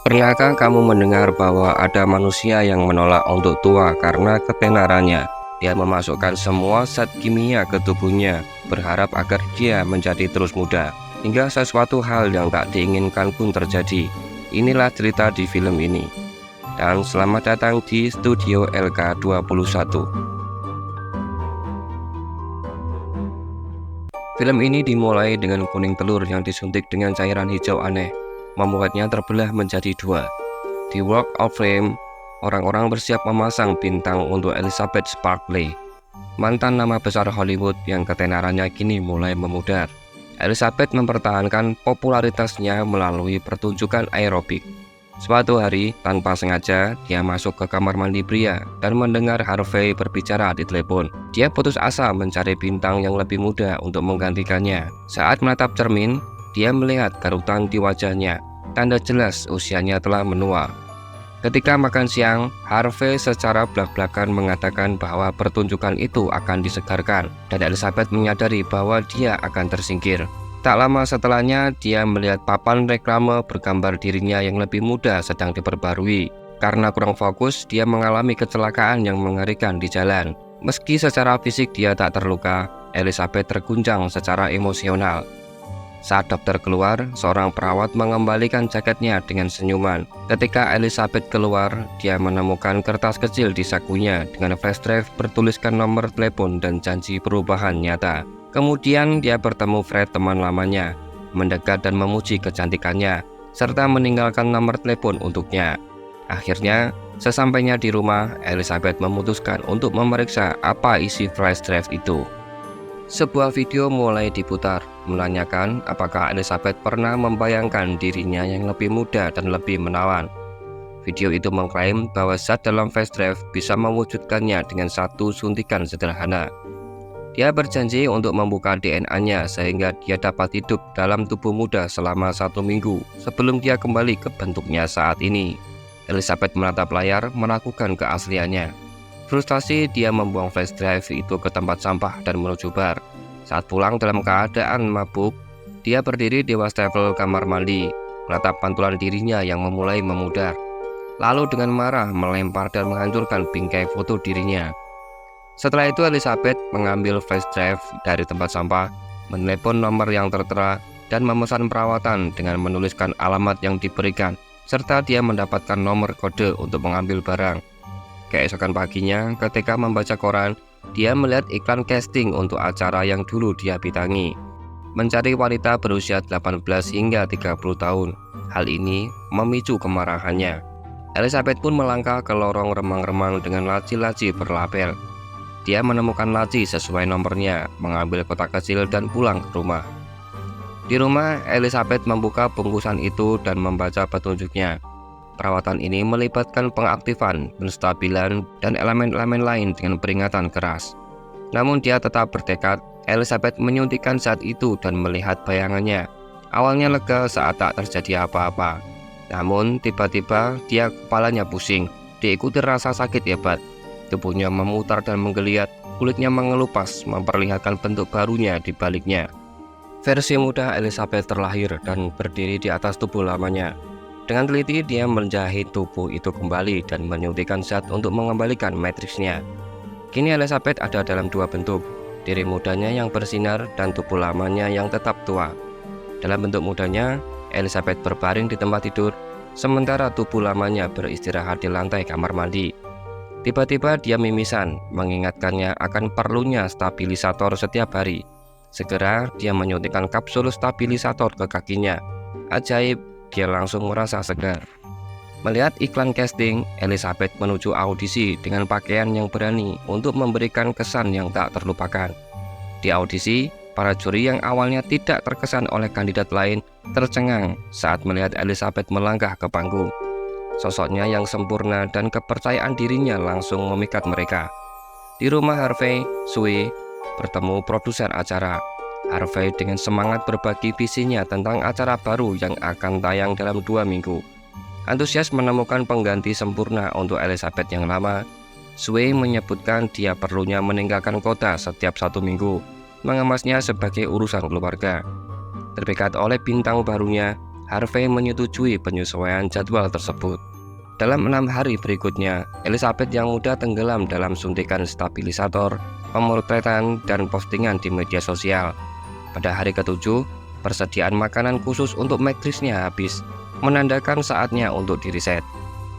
Pernahkah kamu mendengar bahwa ada manusia yang menolak untuk tua karena ketenarannya? Dia memasukkan semua zat kimia ke tubuhnya, berharap agar dia menjadi terus muda, hingga sesuatu hal yang tak diinginkan pun terjadi. Inilah cerita di film ini. Dan selamat datang di Studio LK21. Film ini dimulai dengan kuning telur yang disuntik dengan cairan hijau aneh, membuatnya terbelah menjadi dua. Di Walk of Fame, orang-orang bersiap memasang bintang untuk Elizabeth Sparkley, mantan nama besar Hollywood yang ketenarannya kini mulai memudar. Elizabeth mempertahankan popularitasnya melalui pertunjukan aerobik. Suatu hari, tanpa sengaja, dia masuk ke kamar mandi pria dan mendengar Harvey berbicara di telepon. Dia putus asa mencari bintang yang lebih muda untuk menggantikannya. Saat menatap cermin, dia melihat garutan di wajahnya, tanda jelas usianya telah menua. Ketika makan siang, Harvey secara belak-belakan mengatakan bahwa pertunjukan itu akan disegarkan, dan Elizabeth menyadari bahwa dia akan tersingkir. Tak lama setelahnya, dia melihat papan reklame bergambar dirinya yang lebih muda sedang diperbarui. Karena kurang fokus, dia mengalami kecelakaan yang mengerikan di jalan. Meski secara fisik dia tak terluka, Elizabeth terguncang secara emosional. Saat dokter keluar, seorang perawat mengembalikan jaketnya dengan senyuman. Ketika Elizabeth keluar, dia menemukan kertas kecil di sakunya dengan flash drive bertuliskan nomor telepon dan janji perubahan nyata. Kemudian dia bertemu Fred, teman lamanya, mendekat dan memuji kecantikannya, serta meninggalkan nomor telepon untuknya. Akhirnya, sesampainya di rumah, Elizabeth memutuskan untuk memeriksa apa isi flash drive itu. Sebuah video mulai diputar, menanyakan apakah Elizabeth pernah membayangkan dirinya yang lebih muda dan lebih menawan. Video itu mengklaim bahwa zat dalam flash drive bisa mewujudkannya dengan satu suntikan sederhana. Dia berjanji untuk membuka DNA-nya sehingga dia dapat hidup dalam tubuh muda selama 1 minggu sebelum dia kembali ke bentuknya saat ini. Elizabeth menatap layar, meragukan keasliannya. Frustasi, dia membuang flash drive itu ke tempat sampah dan menuju bar. Saat pulang dalam keadaan mabuk, dia berdiri di wastafel kamar mandi, menatap pantulan dirinya yang memulai memudar. Lalu dengan marah melempar dan menghancurkan bingkai foto dirinya. Setelah itu Elizabeth mengambil flash drive dari tempat sampah, menelepon nomor yang tertera, dan memesan perawatan dengan menuliskan alamat yang diberikan, serta dia mendapatkan nomor kode untuk mengambil barang. Keesokan paginya, ketika membaca koran, dia melihat iklan casting untuk acara yang dulu dia bidangi, mencari wanita berusia 18 hingga 30 tahun. Hal ini memicu kemarahannya. Elizabeth pun melangkah ke lorong remang-remang dengan laci-laci berlabel. Dia menemukan laci sesuai nomornya, mengambil kotak kecil dan pulang ke rumah. Di rumah, Elizabeth membuka bungkusan itu dan membaca petunjuknya. Perawatan ini melibatkan pengaktifan, penstabilan, dan elemen-elemen lain dengan peringatan keras. Namun dia tetap bertekad. Elizabeth menyuntikkan zat itu dan melihat bayangannya. Awalnya lega saat tak terjadi apa-apa. Namun tiba-tiba dia kepalanya pusing, diikuti rasa sakit hebat. Tubuhnya memutar dan menggeliat, kulitnya mengelupas, memperlihatkan bentuk barunya di baliknya. Versi muda Elizabeth terlahir dan berdiri di atas tubuh lamanya. Dengan teliti dia menjahit tubuh itu kembali dan menyuntikkan zat untuk mengembalikan matriksnya. Kini Elizabeth ada dalam dua bentuk, diri mudanya yang bersinar dan tubuh lamanya yang tetap tua. Dalam bentuk mudanya, Elizabeth berbaring di tempat tidur, sementara tubuh lamanya beristirahat di lantai kamar mandi. Tiba-tiba dia mimisan, mengingatkannya akan perlunya stabilisator setiap hari. Segera dia menyuntikkan kapsul stabilisator ke kakinya. Ajaib, dia langsung merasa segar. Melihat iklan casting, Elizabeth menuju audisi dengan pakaian yang berani untuk memberikan kesan yang tak terlupakan. Di audisi, para juri yang awalnya tidak terkesan oleh kandidat lain tercengang saat melihat Elizabeth melangkah ke panggung. Sosoknya yang sempurna dan kepercayaan dirinya langsung memikat mereka. Di rumah Harvey, Sue bertemu produser acara. Harvey dengan semangat berbagi visinya tentang acara baru yang akan tayang dalam 2 minggu. Antusias menemukan pengganti sempurna untuk Elizabeth yang lama. Sue menyebutkan dia perlunya meninggalkan kota setiap 1 minggu, mengemasnya sebagai urusan keluarga. Terpikat oleh bintang barunya, Harvey menyetujui penyesuaian jadwal tersebut. Dalam 6 hari berikutnya, Elizabeth yang muda tenggelam dalam suntikan stabilisator, pemotretan, dan postingan di media sosial. Pada hari ke-7, persediaan makanan khusus untuk maktrisnya habis, menandakan saatnya untuk diriset.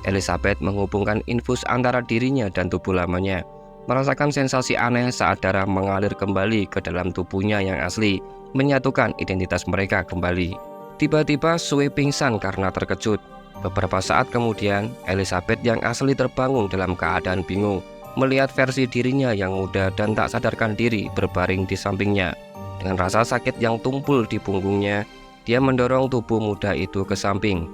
Elizabeth menghubungkan infus antara dirinya dan tubuh lamanya, merasakan sensasi aneh saat darah mengalir kembali ke dalam tubuhnya yang asli, menyatukan identitas mereka kembali. Tiba-tiba Sue pingsan karena terkejut. Beberapa saat kemudian, Elizabeth yang asli terbangun dalam keadaan bingung, melihat versi dirinya yang muda dan tak sadarkan diri berbaring di sampingnya. Dengan rasa sakit yang tumpul di punggungnya, dia mendorong tubuh muda itu ke samping.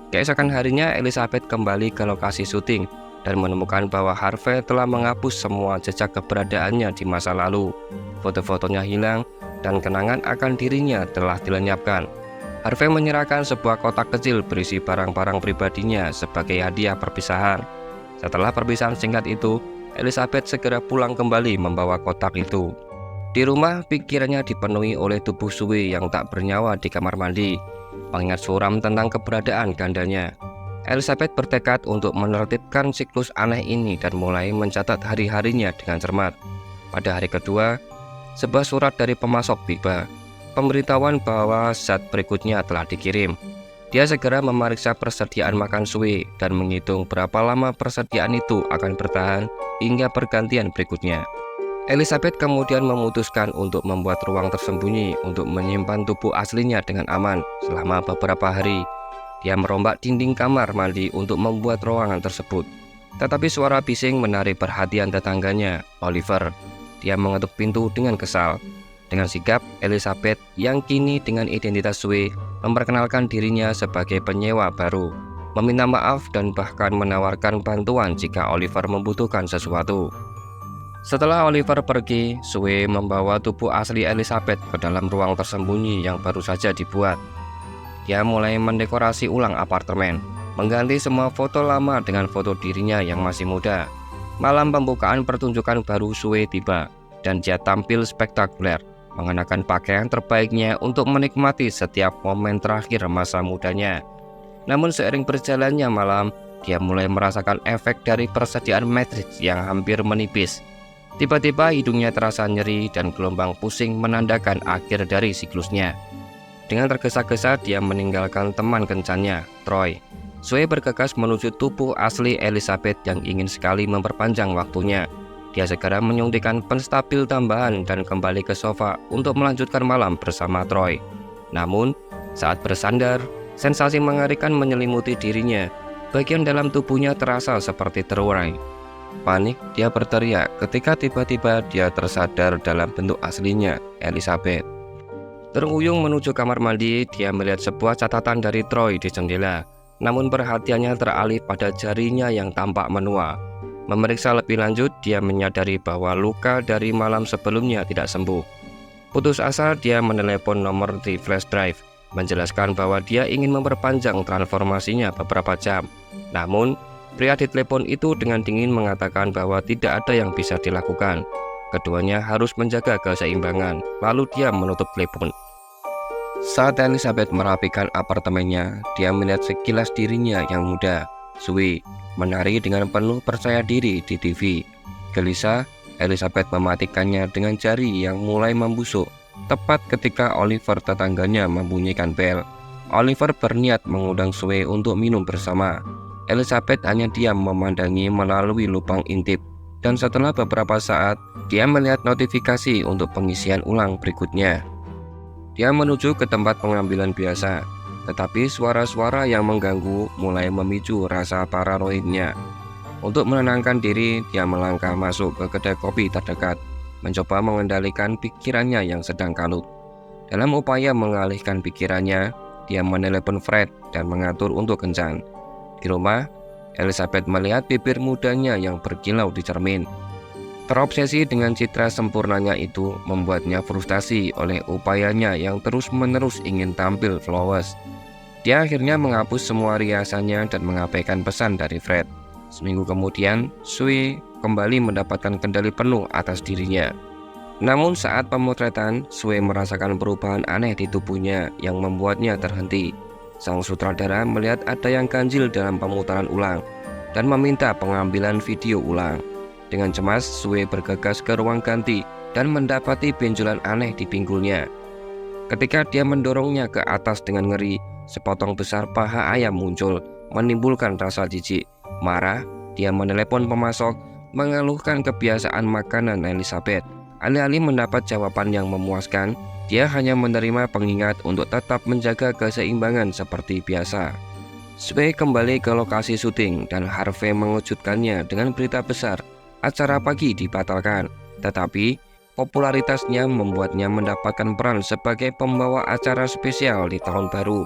Keesokan harinya, Elizabeth kembali ke lokasi syuting dan menemukan bahwa Harvey telah menghapus semua jejak keberadaannya di masa lalu. Foto-fotonya hilang dan kenangan akan dirinya telah dilenyapkan. Harvey menyerahkan sebuah kotak kecil berisi barang-barang pribadinya sebagai hadiah perpisahan. Setelah perpisahan singkat itu, Elizabeth segera pulang kembali membawa kotak itu. Di rumah, pikirannya dipenuhi oleh tubuh Sue yang tak bernyawa di kamar mandi, mengingat suram tentang keberadaan gandanya. Elizabeth bertekad untuk menertibkan siklus aneh ini dan mulai mencatat hari-harinya dengan cermat. Pada hari kedua, sebuah surat dari pemasok tiba. Pemberitahuan bahwa zat berikutnya telah dikirim. Dia segera memeriksa persediaan makan Sue dan menghitung berapa lama persediaan itu akan bertahan hingga pergantian berikutnya. Elizabeth kemudian memutuskan untuk membuat ruang tersembunyi untuk menyimpan tubuh aslinya dengan aman selama beberapa hari. Dia merombak dinding kamar mandi untuk membuat ruangan tersebut. Tetapi suara bising menarik perhatian tetangganya, Oliver. Dia mengetuk pintu dengan kesal. Dengan sigap, Elizabeth yang kini dengan identitas Sue memperkenalkan dirinya sebagai penyewa baru, meminta maaf dan bahkan menawarkan bantuan jika Oliver membutuhkan sesuatu. Setelah Oliver pergi, Sue membawa tubuh asli Elizabeth ke dalam ruang tersembunyi yang baru saja dibuat. Dia mulai mendekorasi ulang apartemen, mengganti semua foto lama dengan foto dirinya yang masih muda. Malam pembukaan pertunjukan baru Sue tiba, dan dia tampil spektakuler, mengenakan pakaian terbaiknya untuk menikmati setiap momen terakhir masa mudanya. Namun seiring berjalannya malam, dia mulai merasakan efek dari persediaan matriks yang hampir menipis. Tiba-tiba hidungnya terasa nyeri dan gelombang pusing menandakan akhir dari siklusnya. Dengan tergesa-gesa dia meninggalkan teman kencannya, Troy. Sue bergegas menuju tubuh asli Elizabeth yang ingin sekali memperpanjang waktunya. Dia segera menyuntikkan penstabil tambahan dan kembali ke sofa untuk melanjutkan malam bersama Troy. Namun, saat bersandar, sensasi mengerikan menyelimuti dirinya. Bagian dalam tubuhnya terasa seperti terurai. Panik, dia berteriak ketika tiba-tiba dia tersadar dalam bentuk aslinya, Elizabeth. Terhuyung menuju kamar mandi, dia melihat sebuah catatan dari Troy di jendela. Namun perhatiannya teralih pada jarinya yang tampak menua. Memeriksa lebih lanjut, dia menyadari bahwa luka dari malam sebelumnya tidak sembuh. Putus asa, dia menelepon nomor di flash drive, menjelaskan bahwa dia ingin memperpanjang transformasinya beberapa jam. Namun, pria di telepon itu dengan dingin mengatakan bahwa tidak ada yang bisa dilakukan. Keduanya harus menjaga keseimbangan, lalu dia menutup telepon. Saat Elizabeth merapikan apartemennya, dia melihat sekilas dirinya yang muda, Sue, menari dengan penuh percaya diri di TV. Gelisah, Elizabeth mematikannya dengan jari yang mulai membusuk. Tepat ketika Oliver tetangganya membunyikan bel, Oliver berniat mengundang Sue untuk minum bersama. Elizabeth hanya diam memandangi melalui lubang intip, dan setelah beberapa saat, dia melihat notifikasi untuk pengisian ulang berikutnya. Dia menuju ke tempat pengambilan biasa, tetapi suara-suara yang mengganggu mulai memicu rasa paranoidnya. Untuk menenangkan diri, dia melangkah masuk ke kedai kopi terdekat, mencoba mengendalikan pikirannya yang sedang kalut. Dalam upaya mengalihkan pikirannya, dia menelepon Fred dan mengatur untuk kencan. Di rumah, Elizabeth melihat bibir mudanya yang berkilau di cermin. Terobsesi dengan citra sempurnanya itu membuatnya frustasi oleh upayanya yang terus-menerus ingin tampil flawless. Dia akhirnya menghapus semua riasannya dan mengabaikan pesan dari Fred. Seminggu kemudian, Sue kembali mendapatkan kendali penuh atas dirinya. Namun saat pemotretan, Sue merasakan perubahan aneh di tubuhnya yang membuatnya terhenti. Sang sutradara melihat ada yang ganjil dalam pemutaran ulang dan meminta pengambilan video ulang. Dengan cemas, Sue bergegas ke ruang ganti dan mendapati benjolan aneh di pinggulnya. Ketika dia mendorongnya ke atas dengan ngeri, sepotong besar paha ayam muncul, menimbulkan rasa jijik. Marah, dia menelepon pemasok, mengeluhkan kebiasaan makanan Elizabeth. Alih-alih mendapat jawaban yang memuaskan, dia hanya menerima pengingat untuk tetap menjaga keseimbangan seperti biasa. Sue kembali ke lokasi syuting dan Harvey mengejutkannya dengan berita besar. Acara pagi dibatalkan, tetapi popularitasnya membuatnya mendapatkan peran sebagai pembawa acara spesial di tahun baru.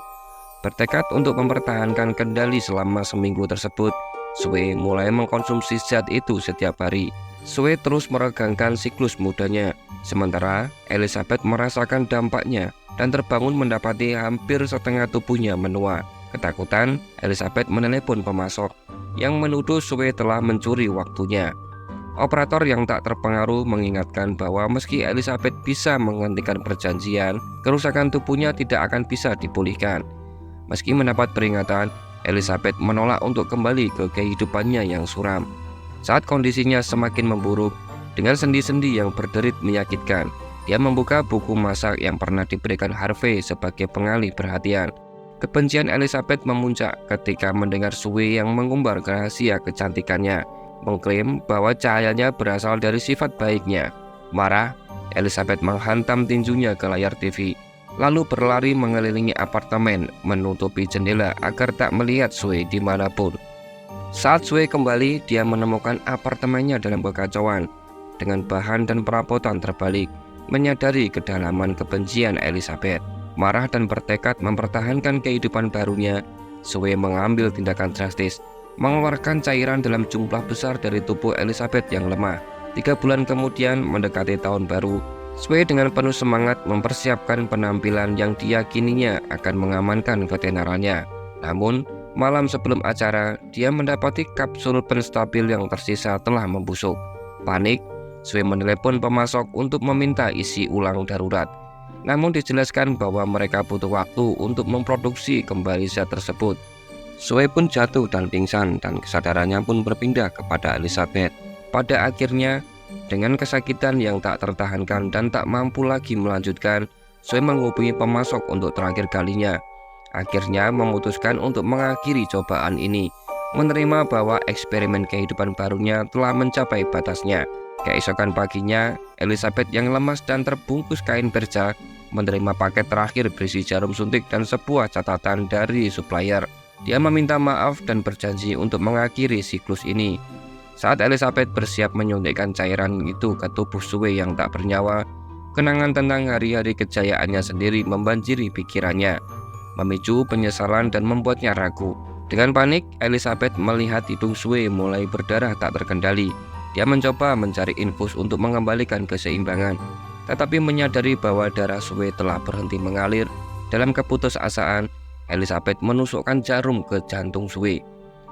Bertekad untuk mempertahankan kendali selama seminggu tersebut, Sue mulai mengkonsumsi zat itu setiap hari. Sue terus meregangkan siklus mudanya, sementara Elizabeth merasakan dampaknya dan terbangun mendapati hampir setengah tubuhnya menua. Ketakutan, Elizabeth menelepon pemasok yang menuduh Sue telah mencuri waktunya. Operator yang tak terpengaruh mengingatkan bahwa meski Elizabeth bisa menghentikan perjanjian, kerusakan tubuhnya tidak akan bisa dipulihkan. Meski mendapat peringatan, Elizabeth menolak untuk kembali ke kehidupannya yang suram. Saat kondisinya semakin memburuk, dengan sendi-sendi yang berderit menyakitkan, dia membuka buku masak yang pernah diberikan Harvey sebagai pengalih perhatian. Kebencian Elizabeth memuncak ketika mendengar Sue yang mengumbar rahasia kecantikannya, mengklaim bahwa cahayanya berasal dari sifat baiknya. Marah, Elizabeth menghantam tinjunya ke layar TV, lalu berlari mengelilingi apartemen, menutupi jendela agar tak melihat Sue dimanapun. Saat Sue kembali, dia menemukan apartemennya dalam kekacauan, dengan bahan dan perabotan terbalik. Menyadari kedalaman kebencian Elizabeth, marah dan bertekad mempertahankan kehidupan barunya, Sue mengambil tindakan drastis, mengeluarkan cairan dalam jumlah besar dari tubuh Elizabeth yang lemah. 3 bulan kemudian, mendekati tahun baru, Sue dengan penuh semangat mempersiapkan penampilan yang diyakininya akan mengamankan ketenarannya. Namun, malam sebelum acara, dia mendapati kapsul penstabil yang tersisa telah membusuk. Panik, Sue menelepon pemasok untuk meminta isi ulang darurat. Namun dijelaskan bahwa mereka butuh waktu untuk memproduksi kembali zat tersebut. Sue pun jatuh dan pingsan, dan kesadarannya pun berpindah kepada Elizabeth. Pada akhirnya, dengan kesakitan yang tak tertahankan dan tak mampu lagi melanjutkan, Sue menghubungi pemasok untuk terakhir kalinya. Akhirnya memutuskan untuk mengakhiri cobaan ini, menerima bahwa eksperimen kehidupan barunya telah mencapai batasnya. Keesokan paginya, Elizabeth yang lemas dan terbungkus kain perca menerima paket terakhir berisi jarum suntik dan sebuah catatan dari supplier. Dia meminta maaf dan berjanji untuk mengakhiri siklus ini. Saat Elizabeth bersiap menyuntikkan cairan itu ke tubuh Sue yang tak bernyawa, kenangan tentang hari-hari kejayaannya sendiri membanjiri pikirannya, memicu penyesalan dan membuatnya ragu. Dengan panik, Elizabeth melihat hidung Sue mulai berdarah tak terkendali. Dia mencoba mencari infus untuk mengembalikan keseimbangan, tetapi menyadari bahwa darah Sue telah berhenti mengalir. Dalam keputusasaan, Elizabeth menusukkan jarum ke jantung Sue.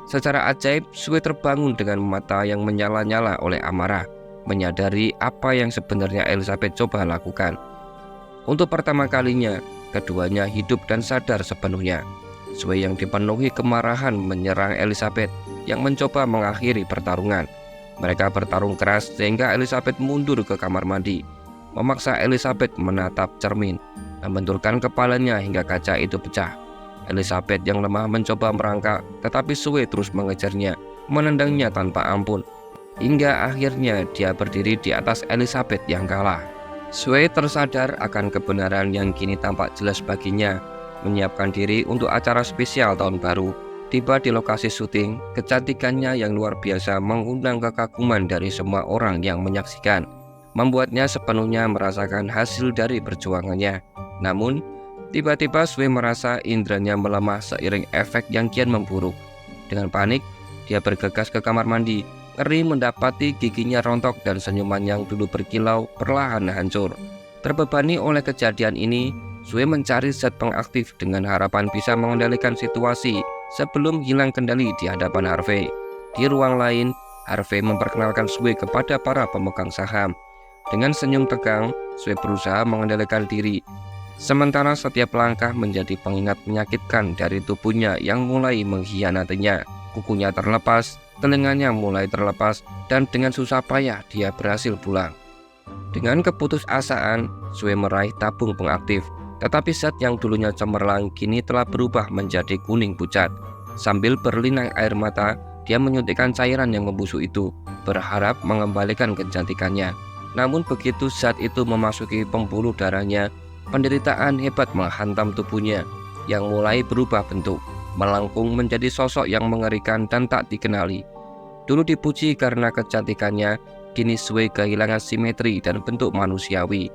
Secara ajaib, Sue terbangun dengan mata yang menyala-nyala oleh amarah, menyadari apa yang sebenarnya Elizabeth coba lakukan. Untuk pertama kalinya, keduanya hidup dan sadar sepenuhnya. Sue yang dipenuhi kemarahan menyerang Elizabeth yang mencoba mengakhiri pertarungan. Mereka bertarung keras sehingga Elizabeth mundur ke kamar mandi, memaksa Elizabeth menatap cermin, membenturkan kepalanya hingga kaca itu pecah. Elizabeth yang lemah mencoba merangkak, tetapi Sue terus mengejarnya, menendangnya tanpa ampun, hingga akhirnya dia berdiri di atas Elizabeth yang kalah. Sue tersadar akan kebenaran yang kini tampak jelas baginya, menyiapkan diri untuk acara spesial tahun baru. Tiba di lokasi syuting, kecantikannya yang luar biasa mengundang kekaguman dari semua orang yang menyaksikan, membuatnya sepenuhnya merasakan hasil dari perjuangannya. Namun, tiba-tiba Sue merasa indranya melemah seiring efek yang kian memburuk. Dengan panik, dia bergegas ke kamar mandi, ngeri mendapati giginya rontok dan senyuman yang dulu berkilau perlahan hancur. Terbebani oleh kejadian ini, Sue mencari zat pengaktif dengan harapan bisa mengendalikan situasi sebelum hilang kendali di hadapan Harvey. Di ruang lain, Harvey memperkenalkan Sue kepada para pemegang saham. Dengan senyum tegang, Sue berusaha mengendalikan diri. Sementara setiap langkah menjadi pengingat menyakitkan dari tubuhnya yang mulai mengkhianatinya. Kukunya terlepas, telinganya mulai terlepas, dan dengan susah payah dia berhasil pulang. Dengan keputusasaan, Sue meraih tabung pengaktif, tetapi zat yang dulunya cemerlang kini telah berubah menjadi kuning pucat. Sambil berlinang air mata, dia menyuntikkan cairan yang membusuk itu, berharap mengembalikan kecantikannya. Namun begitu zat itu memasuki pembuluh darahnya, penderitaan hebat menghantam tubuhnya yang mulai berubah bentuk, melengkung menjadi sosok yang mengerikan dan tak dikenali. Dulu dipuji karena kecantikannya, kini Sue kehilangan simetri dan bentuk manusiawi.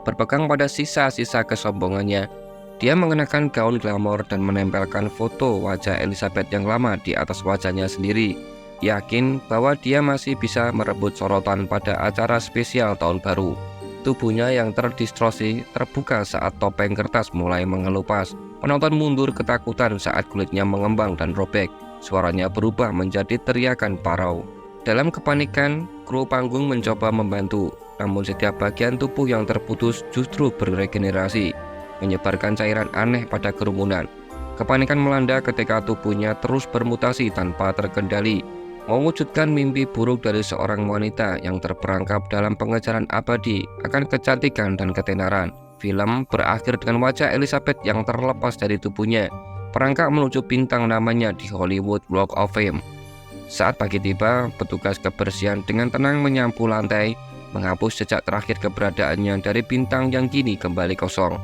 Berpegang pada sisa-sisa kesombongannya, dia mengenakan gaun glamor dan menempelkan foto wajah Elizabeth yang lama di atas wajahnya sendiri, yakin bahwa dia masih bisa merebut sorotan pada acara spesial tahun baru. Tubuhnya yang terdistorsi terbuka saat topeng kertas mulai mengelupas. Penonton mundur ketakutan saat kulitnya mengembang dan robek. Suaranya berubah menjadi teriakan parau. Dalam kepanikan, kru panggung mencoba membantu, namun setiap bagian tubuh yang terputus justru beregenerasi, menyebarkan cairan aneh pada kerumunan. Kepanikan melanda ketika tubuhnya terus bermutasi tanpa terkendali, mewujudkan mimpi buruk dari seorang wanita yang terperangkap dalam pengejaran abadi akan kecantikan dan ketenaran. Film berakhir dengan wajah Elizabeth yang terlepas dari tubuhnya, perangkap menuju bintang namanya di Hollywood Walk of Fame. Saat pagi tiba, petugas kebersihan dengan tenang menyapu lantai, menghapus jejak terakhir keberadaannya dari bintang yang kini kembali kosong.